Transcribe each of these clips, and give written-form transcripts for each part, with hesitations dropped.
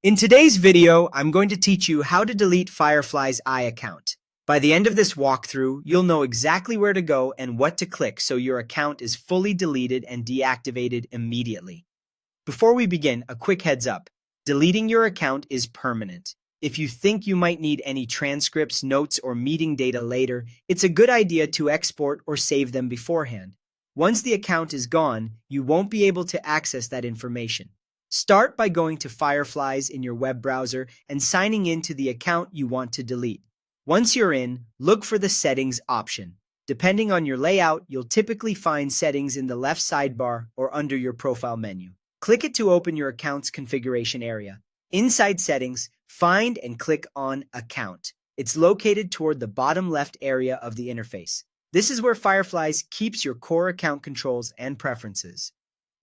In today's video, I'm going to teach you how to delete Fireflies Ai account. By the end of this walkthrough, you'll know exactly where to go and what to click so your account is fully deleted and deactivated immediately. Before we begin, a quick heads up. Deleting your account is permanent. If you think you might need any transcripts, notes, or meeting data later, it's a good idea to export or save them beforehand. Once the account is gone, you won't be able to access that information. Start by going to Fireflies in your web browser and signing in to the account you want to delete. Once you're in, look for the Settings option. Depending on your layout, you'll typically find settings in the left sidebar or under your profile menu. Click it to open your account's configuration area. Inside Settings, find and click on Account. It's located toward the bottom left area of the interface. This is where Fireflies keeps your core account controls and preferences.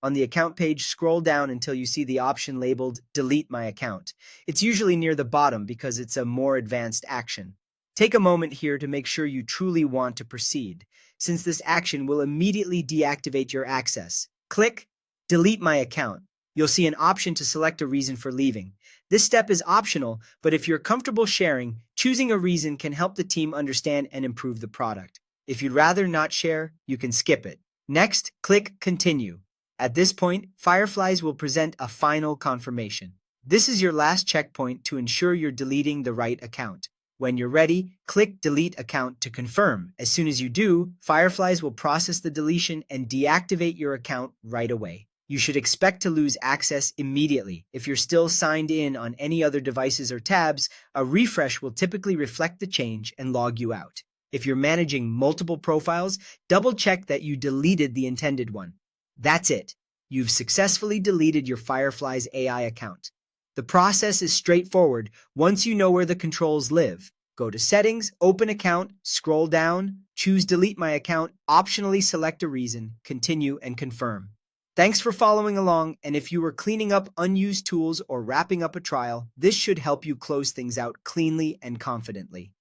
On the account page, scroll down until you see the option labeled Delete My Account. It's usually near the bottom because it's a more advanced action. Take a moment here to make sure you truly want to proceed, since this action will immediately deactivate your access. Click Delete My Account. You'll see an option to select a reason for leaving. This step is optional, but if you're comfortable sharing, choosing a reason can help the team understand and improve the product. If you'd rather not share, you can skip it. Next, click Continue. At this point, Fireflies will present a final confirmation. This is your last checkpoint to ensure you're deleting the right account. When you're ready, click Delete Account to confirm. As soon as you do, Fireflies will process the deletion and deactivate your account right away. You should expect to lose access immediately. If you're still signed in on any other devices or tabs, a refresh will typically reflect the change and log you out. If you're managing multiple profiles, double-check that you deleted the intended one. That's it. You've successfully deleted your Fireflies Ai account. The process is straightforward once you know where the controls live. Go to Settings, Open Account, scroll down, choose Delete My Account, optionally select a reason, continue, and confirm. Thanks for following along, and if you were cleaning up unused tools or wrapping up a trial, this should help you close things out cleanly and confidently.